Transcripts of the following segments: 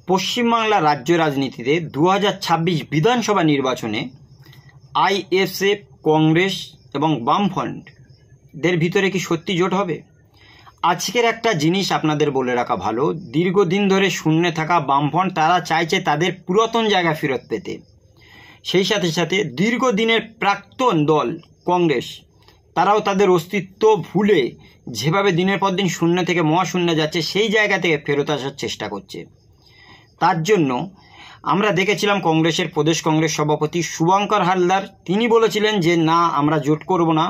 পশ্চিমবাংলা রাজ্য রাজনীতিতে 2026 বিধানসভা নির্বাচনে আইএসএফ, কংগ্রেস এবং বামফ্রন্টদের ভিতরে কি সত্যি জোট হবে? আজকের একটা জিনিস আপনাদের বলে রাখা ভালো, দীর্ঘদিন ধরে শূন্যে থাকা বামফ্রন্ট তারা চাইছে তাদের পুরাতন জায়গা ফেরত পেতে। সেই সাথে সাথে দীর্ঘদিনের প্রাক্তন দল কংগ্রেস তারাও তাদের অস্তিত্ব ভুলে যেভাবে দিনের পর দিন শূন্য থেকে মহাশূন্যে যাচ্ছে সেই জায়গা থেকে ফেরত আসার চেষ্টা করছে। তার জন্য আমরা দেখেছিলাম কংগ্রেসের প্রদেশ কংগ্রেস সভাপতি শুভঙ্কর হালদার, তিনি বলেছিলেন যে না, আমরা জোট করব না,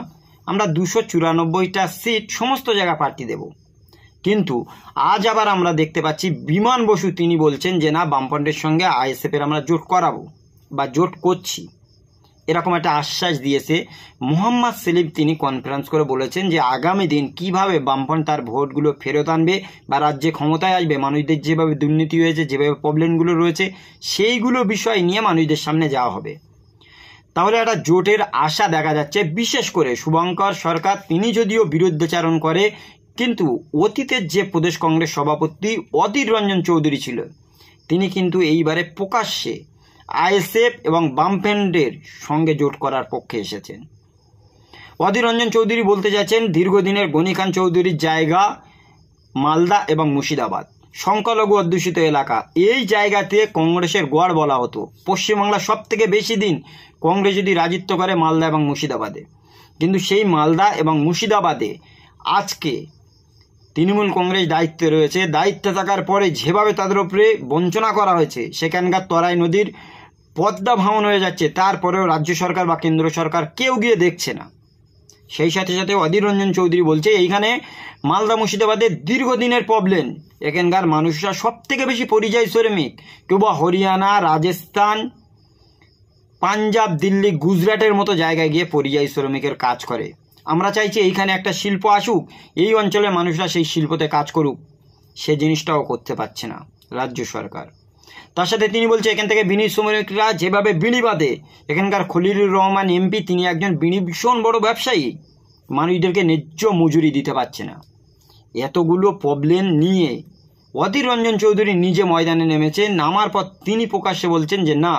আমরা 294টা সিট সমস্ত জায়গা প্রার্থী দেব। কিন্তু আজ আবার আমরা দেখতে পাচ্ছি বিমান বসু তিনি বলছেন যে না, বামফ্রন্টের সঙ্গে আইএসএফের আমরা জোট করাবো বা জোট করছি, এরকম একটা আশ্বাস দিয়েছে। মোহাম্মদ সেলিম তিনি কনফারেন্স করে বলেছেন যে আগামী দিন কিভাবে বামফ্রন্ট তার ভোটগুলো ফেরত আনবে বা রাজ্যে ক্ষমতায় আসবে, মানুষদের যেভাবে দুর্নীতি হয়েছে, যেভাবে প্রবলেমগুলো রয়েছে সেইগুলো বিষয় নিয়ে মানুষদের সামনে যাওয়া হবে। তাহলে একটা জোটের আশা দেখা যাচ্ছে। বিশেষ করে শুভঙ্কর সরকার তিনি যদিও বিরুদ্ধাচারণ করে, কিন্তু অতীতের যে প্রদেশ কংগ্রেস সভাপতি অধীর রঞ্জন চৌধুরী ছিল, তিনি কিন্তু এইবারে প্রকাশ্যে আইএসএফ এবং বামফ্রন্টের সঙ্গে জোট করার পক্ষে এসেছেন। অধীর রঞ্জন চৌধুরী বলতে যাচ্ছেন গনিখান গনি চৌধুরীর জায়গা মালদা এবং মুর্শিদাবাদ সংখ্যালঘু অধ্যুষিত এলাকা, এই জায়গাতে কংগ্রেসের গড় বলা হতো। পশ্চিমবাংলা সব থেকে বেশি দিন কংগ্রেস যদি রাজত্ব করে মালদা এবং মুর্শিদাবাদে, কিন্তু সেই মালদা এবং মুর্শিদাবাদে আজকে তৃণমূল কংগ্রেস দায়িত্বে রয়েছে। দায়িত্বে থাকার পরে যেভাবে তাদের উপরে বঞ্চনা করা হয়েছে, সেখানকার তরাই নদীর পদ্মা ভাঙন হয়ে যাচ্ছে, তারপরেও রাজ্য সরকার বা কেন্দ্র সরকার কেউ গিয়ে দেখছে না। সেই সাথে সাথে অধীর রঞ্জন চৌধুরী বলছে এইখানে মালদা মুর্শিদাবাদের দীর্ঘদিনের প্রবলেম, এখানকার মানুষরা সব থেকে বেশি পরিযায়ী শ্রমিক, কেউ বা হরিয়ানা, রাজস্থান, পাঞ্জাব, দিল্লি, গুজরাটের মতো জায়গায় গিয়ে পরিযায়ী শ্রমিকের কাজ করে। আমরা চাইছি এইখানে একটা শিল্প আসুক, এই অঞ্চলের মানুষরা সেই শিল্পতে কাজ করুক, সে জিনিসটাও করতে পারছে না রাজ্য সরকার। তার সাথে তিনি বলছে এখান থেকে বিনি শ্রমিকরা যেভাবে বিনি বাঁধে, এখানকার খলিলুর রহমান এমপি তিনি একজন বিনি ভীষণ বড় ব্যবসায়ী, মানুষদেরকে ন্যায্য মজুরি দিতে পারছে না। এতগুলো প্রবলেম নিয়ে অধীর রঞ্জন চৌধুরী নিজে ময়দানে নেমেছে। নামার পর তিনি প্রকাশ্যে বলছেন যে না,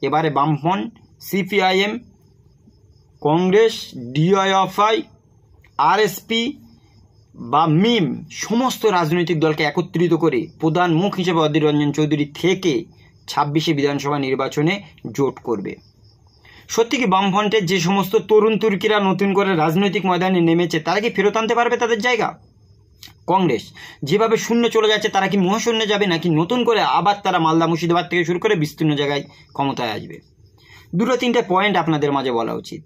এবারে বামফ্রন্ট, সিপিআইএম, কংগ্রেস, ডিওয়াইএফআই, আরএসপি বা মিম সমস্ত রাজনৈতিক দলকে একত্রিত করে প্রধান মুখ হিসেবে অধীর রঞ্জন চৌধুরী থেকে 26শে বিধানসভা নির্বাচনে জোট করবে। সত্যি কি বামফ্রন্টের যে সমস্ত তরুণ তুর্কিরা নতুন করে রাজনৈতিক ময়দানে নেমেছে, তারা কি ফেরত আনতে পারবে তাদের জায়গা? কংগ্রেস যেভাবে শূন্য চলে যাচ্ছে, তারা কি মহাশূন্য যাবে, নাকি নতুন করে আবার তারা মালদা মুর্শিদাবাদ থেকে শুরু করে বিস্তীর্ণ জায়গায় ক্ষমতায় আসবে? দুটো তিনটে পয়েন্ট আপনাদের মাঝে বলা উচিত।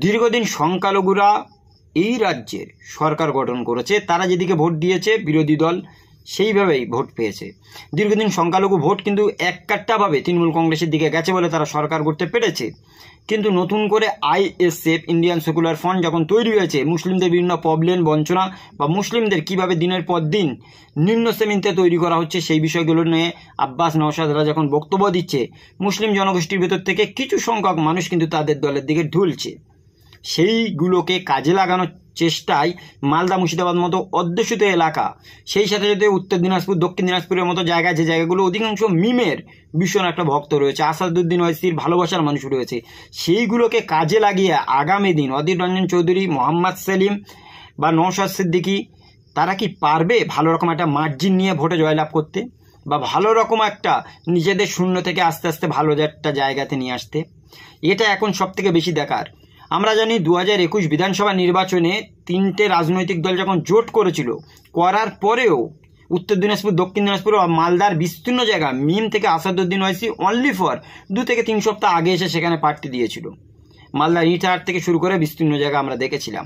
দীর্ঘদিন সংখ্যালঘুরা এই রাজ্যের সরকার গঠন করেছে, তারা যেদিকে ভোট দিয়েছে বিরোধী দল সেইভাবেই ভোট পেয়েছে। দীর্ঘদিন সংখ্যালঘু ভোট কিন্তু এককাট্টাভাবে তৃণমূল কংগ্রেসের দিকে গেছে বলে তারা সরকার করতে পেরেছে। কিন্তু নতুন করে আইএসএফ, ইন্ডিয়ান সেকুলার ফ্রন্ট যখন তৈরি হয়েছে, মুসলিমদের বিভিন্ন প্রবলেম, বঞ্চনা বা মুসলিমদের কিভাবে দিনের পর দিন নিম্ন শ্রেণীতে তৈরি করা হচ্ছে সেই বিষয়গুলো নিয়ে আব্বাস নওশাদরা যখন বক্তব্য দিচ্ছে, মুসলিম জনগোষ্ঠীর ভেতর থেকে কিছু সংখ্যক মানুষ কিন্তু তাদের দলের দিকে ঢুলছে। সেইগুলোকে কাজে লাগানোর চেষ্টায় মালদা মুর্শিদাবাদ মতো অধ্যুষিত এলাকা, সেই সাথে সাথে উত্তর দিনাজপুর, দক্ষিণ দিনাজপুরের মতো জায়গায়, যে জায়গাগুলো অধিকাংশ মিমের ভীষণ একটা ভক্ত রয়েছে, আসাদুদ্দিন ওয়াইসির ভালোবাসার মানুষ রয়েছে, সেইগুলোকে কাজে লাগিয়ে আগামী দিন অধীর রঞ্জন চৌধুরী, মোহাম্মদ সেলিম বা নওশাদ সিদ্দিকী তারা কি পারবে ভালো রকম একটা মার্জিন নিয়ে ভোটে জয়লাভ করতে, বা ভালো রকম একটা নিজেদের শূন্য থেকে আস্তে আস্তে ভালো একটা জায়গাতে নিয়ে আসতে? এটা এখন সব থেকে বেশি দেখার। আমরা জানি 2021 বিধানসভা নির্বাচনে তিনটে রাজনৈতিক দল যখন জোট করেছিল, করার পরেও উত্তর দিনাজপুর, দক্ষিণ দিনাজপুর ও মালদার বিস্তীর্ণ জায়গা মিম থেকে আসাদুদ্দিন ওয়াইসি অনলি ফর 2 থেকে 3 সপ্তাহ আগে এসে সেখানে প্রার্থী দিয়েছিল। মালদার ইটাহার থেকে শুরু করে বিস্তীর্ণ জায়গা আমরা দেখেছিলাম,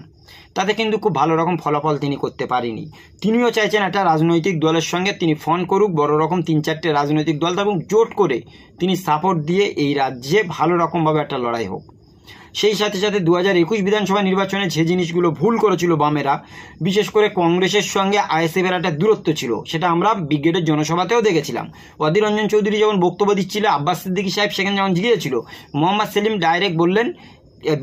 তাতে কিন্তু খুব ভালো রকম ফলাফল তিনি করতে পারেনি। তিনিও চাইছেন একটা রাজনৈতিক দলের সঙ্গে তিনি ফোন করুক, বড় রকম 3-4টে রাজনৈতিক দল এবং জোট করে তিনি সাপোর্ট দিয়ে এই রাজ্যে ভালো রকমভাবে একটা লড়াই হোক। সেই সাথে সাথে 2021 বিধানসভা নির্বাচনে যে জিনিসগুলো ভুল করেছিল বামেরা, বিশেষ করে কংগ্রেসের সঙ্গে আইএসএফের একটা দূরত্ব ছিল, সেটা আমরা ব্রিগেডের জনসভাতেও দেখেছিলাম। অধীর রঞ্জন চৌধুরী যখন বক্তব্য দিচ্ছিল, আব্বাস সিদ্দিকী সাহেব সেখানে যখন গিয়েছিল, মোহাম্মদ সেলিম ডাইরেক্ট বললেন,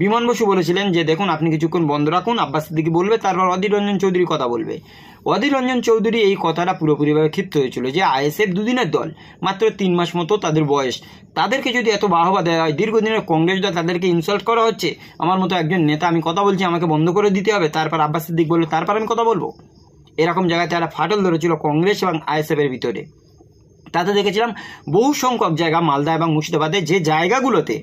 বিমান বসু বলেছিলেন যে দেখুন আপনি কিছুক্ষণ বন্ধ রাখুন, আব্বাস সিদ্দিকী বলবে, তারপর অধীর রঞ্জন চৌধুরী কথা বলবে। অধীর রঞ্জন চৌধুরী এই কথাটা পুরোপুরিভাবে ক্ষিপ্ত হয়েছিল যে আইএসএফ দুদিনের দল, মাত্র 3 মাস মতো তাদের বয়স, তাদেরকে যদি এত বাহবা দেওয়া হয়, দীর্ঘদিনের কংগ্রেস দল, তাদেরকে ইনসাল্ট করা হচ্ছে। আমার মতো একজন নেতা, আমি কথা বলছি, আমাকে বন্ধ করে দিতে হবে, তারপর আব্বাস সিদ্দিক বললো তারপর আমি কথা বলবো। এরকম জায়গাতে একটা ফাটল ধরেছিল কংগ্রেস এবং আইএসএফের ভিতরে। তাতে দেখেছিলাম বহু সংখ্যক জায়গা মালদা এবং মুর্শিদাবাদে যে জায়গাগুলোতে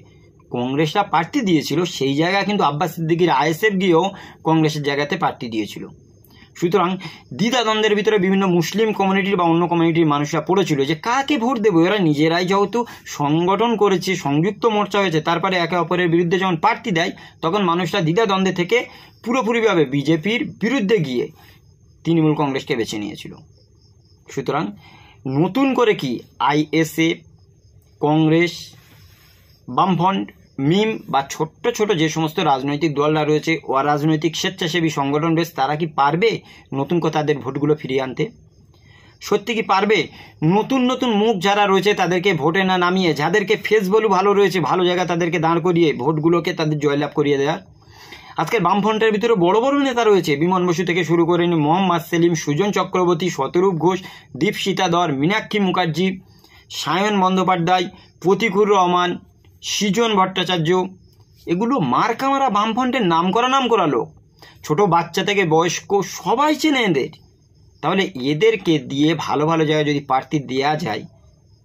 কংগ্রেসরা প্রার্থী দিয়েছিল, সেই জায়গায় কিন্তু আব্বাস সিদ্দিকীর আইএসএফ গিয়েও কংগ্রেসের জায়গাতে প্রার্থী দিয়েছিল। সুতরাং দ্বিধাদ্বন্দ্বের ভিতরে বিভিন্ন মুসলিম কমিউনিটির বা অন্য কমিউনিটির মানুষরা পড়েছিল যে কাকে ভোট দেবো। এরা নিজেরাই যেহেতু সংগঠন করেছে, সংযুক্ত মোর্চা হয়েছে, তারপরে একে অপরের বিরুদ্ধে যখন প্রার্থী দেয়, তখন মানুষরা দ্বিধাদ্বন্দ্বে থেকে পুরোপুরিভাবে বিজেপির বিরুদ্ধে গিয়ে তৃণমূল কংগ্রেসকে বেছে নিয়েছিল। সুতরাং নতুন করে কি আইএসএফ, কংগ্রেস, বামফ্রন্ট, মিম বা ছোট্ট ছোট যে সমস্ত রাজনৈতিক দলরা রয়েছে, অরাজনৈতিক স্বেচ্ছাসেবী সংগঠন রয়েছে, তারা কি পারবে নতুন করে তাদের ভোটগুলো ফিরিয়ে আনতে? সত্যি কি পারবে নতুন নতুন মুখ যারা রয়েছে তাদেরকে ভোটে না নামিয়ে, যাদেরকে ফেস ভ্যালু ভালো রয়েছে, ভালো জায়গা তাদেরকে দাঁড় করিয়ে ভোটগুলোকে তাদের জয়লাভ করিয়ে দেওয়ার? আজকের বামফ্রন্টের ভিতরে বড় বড় নেতা রয়েছে, বিমান বসু থেকে শুরু করে মোহাম্মদ সেলিম, সুজন চক্রবর্তী, শতরূপ ঘোষ, দীপশিতা ধর, মীনাক্ষী মুখার্জি, সায়ন বন্দ্যোপাধ্যায়, প্রতীকুর রহমান, সৃজন ভট্টাচার্য, এগুলো মার্কামারা বামফ্রন্টের নাম করা লোক। ছোট বাচ্চা থেকে বয়স্ক সবাই চেনে এদের। তাহলে এদেরকে দিয়ে ভালো ভালো জায়গায় যদি প্রার্থী দেওয়া যায়,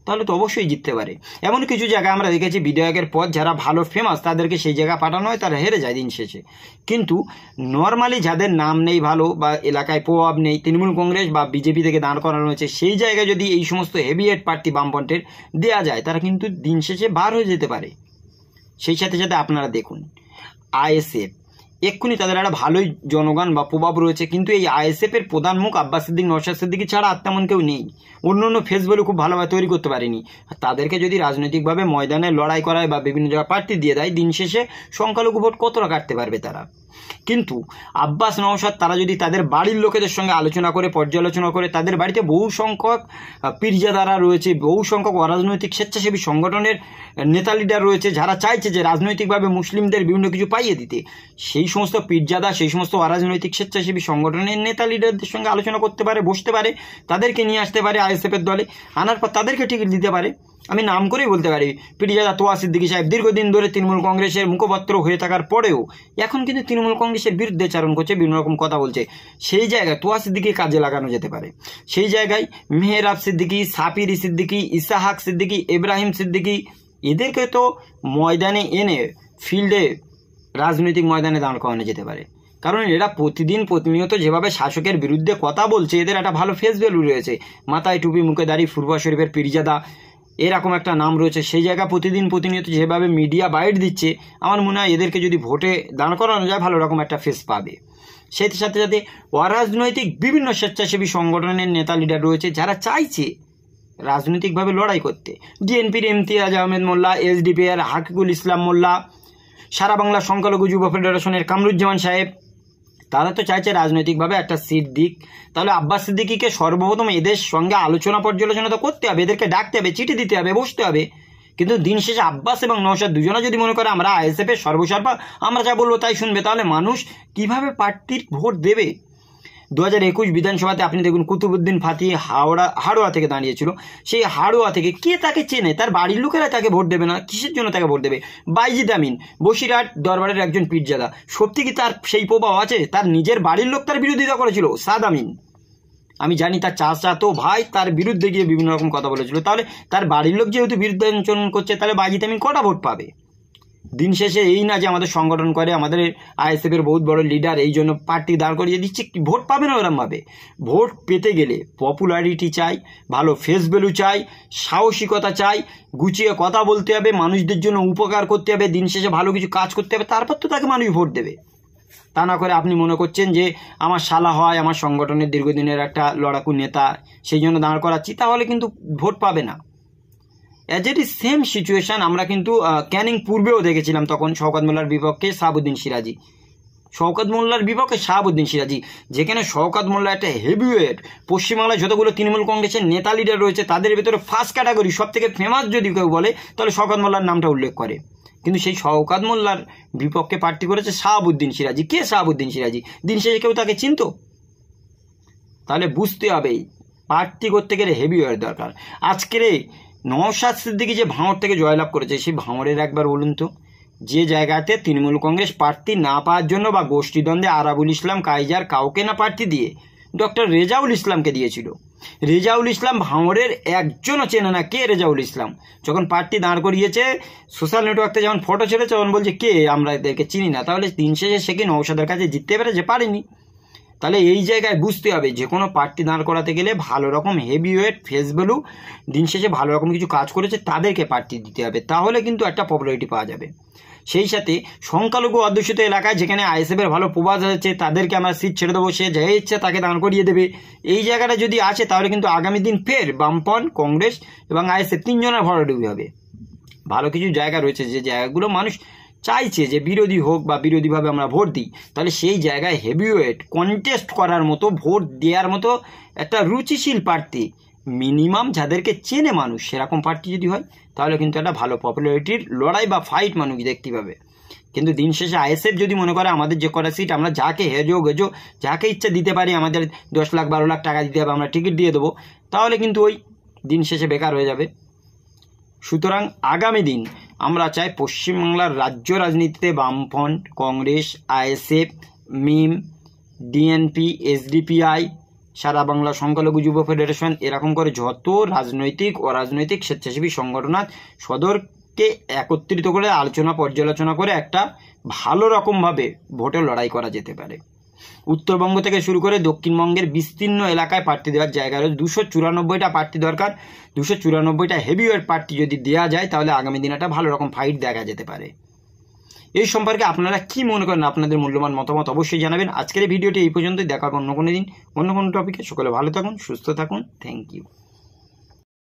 তাহলে তো অবশ্যই জিততে পারে। এমন কিছু জায়গায় আমরা দেখেছি বিধায়কের পদ যারা ভালো ফেমাস, তাদেরকে সেই জায়গা পাঠানো হয়, তারা হেরে যায় দিন শেষে। কিন্তু নর্মালি যাদের নাম নেই ভালো বা এলাকায় প্রভাব নেই, তৃণমূল কংগ্রেস বা বিজেপি থেকে দাঁড় করানো হয়েছে, সেই জায়গায় যদি এই সমস্ত হেভিওয়েট প্রার্থী বামফ্রন্টের দেওয়া যায়, তারা কিন্তু দিন শেষে বার হয়ে যেতে পারে। সেই সাথে সাথে আপনারা দেখুন আইএসএফ, এক্ষুনি তাদের একটা ভালোই জনগণ বা প্রভাব রয়েছে, কিন্তু এই আইএসএফের প্রধান মুখ আব্বাস সিদ্দিক, নওশাদ সিদ্দিকী ছাড়া আর তেমন কেউ নেই। অন্য অন্য ফেস ভ্যালু খুব ভালোভাবে তৈরি করতে পারেনি। তাদেরকে যদি রাজনৈতিকভাবে ময়দানে লড়াই করায় বা বিভিন্ন জায়গায় প্রার্থী দিয়ে দেয়, দিন শেষে সংখ্যালঘু ভোট কতটা কাটতে পারবে তারা? কিন্তু আব্বাস, নওশাদ তারা যদি তাদের বাড়ির লোকেদের সঙ্গে আলোচনা করে, পর্যালোচনা করে, তাদের বাড়িতে বহু সংখ্যক পীরজাদারা রয়েছে, বহু সংখ্যক অরাজনৈতিক স্বেচ্ছাসেবী সংগঠনের নেতা লিডার রয়েছে, যারা চাইছে যে রাজনৈতিকভাবে মুসলিমদের বিভিন্ন কিছু পাইয়ে দিতে, সেই সমস্ত পীরজাদা, সেই সমস্ত অরাজনৈতিক স্বেচ্ছাসেবী সংগঠনের নেতা লিডারদের সঙ্গে আলোচনা করতে পারে, বসতে পারে, তাদেরকে নিয়ে আসতে পারে আইএসএফের দলে, আনার পর তাদেরকে টিকিট দিতে পারে। আমি নাম করেই বলতে পারি, পীরজাদা তোয়া সিদ্দিকী সাহেব দীর্ঘদিন ধরে তৃণমূল কংগ্রেসের মুখপাত্র হয়ে থাকার পরেও এখন কিন্তু তৃণমূল কংগ্রেসের বিরুদ্ধে চারণ করছে, বিভিন্ন রকম কথা বলছে। সেই জায়গায় তোয়া সিদ্দিকী কাজে লাগানো যেতে পারে। সেই জায়গায় মেহরাব সিদ্দিকী, সাপির সিদ্দিকী, ইসাহাক সিদ্দিকী, ইব্রাহিম সিদ্দিকী, এদেরকে তো ময়দানে এনে ফিল্ডে, রাজনৈতিক ময়দানে দাঁড় করানো যেতে পারে। কারণ এরা প্রতিদিন প্রতিনিয়ত যেভাবে শাসকের বিরুদ্ধে কথা বলছে, এদের একটা ভালো ফেস ভ্যালু রয়েছে। মাথায় টুপি, মুখে দাড়ি, ফুরফুরা শরীফের পীরজাদা এরকম একটা নাম রয়েছে। সেই জায়গা প্রতিদিন প্রতিনিয়ত যেভাবে মিডিয়া বাইট দিচ্ছে, আমার মনে হয় এদেরকে যদি ভোটে দাঁড় করানো যায়, ভালো রকম একটা ফেস পাবে। সেই সাথে সাথে অরাজনৈতিক বিভিন্ন স্বেচ্ছাসেবী সংগঠনের নেতা লিডার রয়েছে, যারা চাইছে রাজনৈতিকভাবে লড়াই করতে। ডিএনপির ইমতিয়াজ আহমেদ মোল্লা, এসডিপিআর হাকিকুল ইসলাম মোল্লা, সারা বাংলা সংখ্যালঘু যুব ফেডারেশনের কামরুজ্জামান সাহেব, তারা তো চাইছে রাজনৈতিকভাবে একটা সিট দিক। তাহলে আব্বাস সিদ্দিকীকে সর্বপ্রথম এদের সঙ্গে আলোচনা পর্যালোচনা তো করতে হবে, এদেরকে ডাকতে হবে, চিঠি দিতে হবে, বসতে হবে। কিন্তু দিন শেষে আব্বাস এবং নওশাদ দুজনে যদি মনে করে আমরা আইএসএফের সর্বসর্বা, আমরা যা বলবো তাই শুনবে, তাহলে মানুষ কিভাবে প্রার্থীর ভোট দেবে? 2021 বিধানসভাতে আপনি দেখুন কুতুবুদ্দিন ফাতি হাড়োয়া থেকে দাঁড়িয়েছিল। সেই হাড়োয়া থেকে কে তাকে চেনে? তার বাড়ির লোকেরা তাকে ভোট দেবে না। কিসের জন্য তাকে ভোট দেবে? বাইজিদ আমিন, বসিরহাট দরবারের একজন পীরজাদা, সত্যি কি তার সেই প্রভাব আছে? তার নিজের বাড়ির লোক তার বিরোধিতা করেছিল। সাদ আমিন, আমি জানি তার চাচাতো ভাই তার বিরুদ্ধে গিয়ে বিভিন্ন রকম কথা বলেছিল। তাহলে তার বাড়ির লোক যেহেতু বিরুদ্ধাচরণ করছে, তাহলে বাইজিদ আমিন কটা ভোট পাবে? দিন শেষে এই না যে আমাদের সংগঠন করে, আমাদের আইএসএফের বহুত বড় লিডার, এই জন্য পার্টি দাঁড় করিয়ে দিচ্ছে, ভোট পাবে না ওরমভাবে। ভোট পেতে গেলে পপুলারিটি চাই, ভালো ফেস ভ্যালু চাই, সাহসিকতা চাই, গুছিয়ে কথা বলতে হবে, মানুষদের জন্য উপকার করতে হবে, দিন শেষে ভালো কিছু কাজ করতে হবে, তারপর তো তাকে মানুষ ভোট দেবে। তা না করে আপনি মনে করছেন যে আমার শালা হয়, আমার সংগঠনের দীর্ঘদিনের একটা লড়াকু নেতা, সেই জন্য দাঁড় করাচ্ছি, তাহলে কিন্তু ভোট পাবে না। As it is same situation আমরা কিন্তু ক্যানিং পূর্বেও দেখেছিলাম, তখন শওকত মোল্লার বিপক্ষে শাহাবুদ্দিন সিরাজি, শওকত মোল্লার বিপক্ষে শাহাবুদ্দিন সিরাজি, যেখানে শওকত মোল্লা একটা হেভিওয়েট, পশ্চিমবাংলায় যতগুলো তৃণমূল কংগ্রেসের নেতা লিডার রয়েছে তাদের ভিতরে ফার্স্ট ক্যাটাগরি, সব থেকে ফেমাস যদি কেউ বলে তাহলে শওকত মোল্লার নামটা উল্লেখ করে। কিন্তু সেই শওকত মোল্লার বিপক্ষে প্রার্থী করেছে শাহাবুদ্দিন সিরাজি। কে শাহাবুদ্দিন সিরাজি? দিন শেষে কেউ তাকে চিনত? তাহলে বুঝতে হবে প্রার্থী করতে গেলে হেভিওয়েট দরকার। আজকের নওশাদ সিদ্দিকী যে ভাঙড় থেকে জয়লাভ করেছে, সেই ভাঙড়ের একবার বলুন তো, যে জায়গাতে তৃণমূল কংগ্রেস প্রার্থী না পাওয়ার জন্য বা গোষ্ঠীদ্বন্দ্বে আরাবুল ইসলাম কাইজার কাউকে না প্রার্থী দিয়ে ডক্টর রেজাউল ইসলামকে দিয়েছিল। রেজাউল ইসলাম ভাঙড়ের একজনও চেনে না কে রেজাউল ইসলাম। যখন প্রার্থী দাঁড় করিয়েছে সোশ্যাল নেটওয়ার্কে যখন ফটো ছেড়েছে তখন বলছে কে, আমরা এদেরকে চিনি না। তাহলে দিন শেষে সে কি নওশাদের কাছে জিততে পেরেছে? পারেনি। তাহলে এই জায়গায় বুঝতে হবে যে কোনো প্রার্থী দাঁড় করাতে গেলে ভালো রকম হেভিওয়েট ফেস ভ্যালু দিন শেষে ভালো রকম কিছু কাজ করেছে তাদেরকে প্রার্থী দিতে হবে, তাহলে কিন্তু একটা পপুলারিটি পাওয়া যাবে। সেই সাথে সংখ্যালঘু অধ্যুষিত এলাকায় যেখানে আইএসএফের ভালো প্রভাব আছে তাদেরকে আমরা সিট ছেড়ে দেবো, সে যে ইচ্ছা তাকে দাঁড় করিয়ে দেবে, এই জায়গাটা যদি আছে তাহলে কিন্তু আগামী দিন ফের বামপন্থ, কংগ্রেস এবং আইএসএফ তিনজনের ভরাডুবি হবে। ভালো কিছু জায়গা রয়েছে যে জায়গাগুলো মানুষ চাইছে যে বিরোধী হোক বা বিরোধীভাবে আমরা ভোট দিই, তাহলে সেই জায়গায় হেভিওয়েট কন্টেস্ট করার মতো, ভোট দেওয়ার মতো একটা রুচিশীল প্রার্থী, মিনিমাম যাদেরকে চেনে মানুষ সেরকম প্রার্থী যদি হয় তাহলে কিন্তু একটা ভালো পপুলারিটির লড়াই বা ফাইট মানুষ দেখতে পাবে। কিন্তু দিন শেষে আইএসএফ যদি মনে করে আমাদের যে কটা সিট আমরা যাকে হেজো যাকে ইচ্ছা দিতে পারি, আমাদের 10 লাখ 12 লাখ টাকা দিতে হবে, আমরা টিকিট দিয়ে দেবো, তাহলে কিন্তু ওই দিন শেষে বেকার হয়ে যাবে। সুতরাং আগামী দিন আমরা চাই পশ্চিমবাংলার রাজ্য রাজনীতিতে বামফ্রন্ট, কংগ্রেস, আইএসএফ, মিম, ডিএনপি, এসডিপিআই, সারা বাংলা সংখ্যালঘু যুব ফেডারেশন, এরকম করে যত রাজনৈতিক অরাজনৈতিক স্বেচ্ছাসেবী সংগঠন সদরকে একত্রিত করে আলোচনা পর্যালোচনা করে একটা ভালো রকমভাবে ভোটের লড়াই করা যেতে পারে। উত্তরবঙ্গ থেকে শুরু করে দক্ষিণবঙ্গের বিস্তীর্ণ এলাকায় প্রার্থী দেওয়ার জায়গা রয়েছে। 294টা প্রার্থী দরকার। 294টা হেভিওয়েট প্রার্থী যদি দেওয়া যায় তাহলে আগামী দিনে একটা ভালো রকম ফাইট দেখা যেতে পারে। এই সম্পর্কে আপনারা কি মনে করেন? আপনাদের মূল্যবান মতামত অবশ্যই জানাবেন। আজকের এই ভিডিওটি এই পর্যন্তই, দেখা হবে অন্য কোনো দিন অন্য কোনো টপিকে। সকলে ভালো থাকুন, সুস্থ থাকুন। Thank you.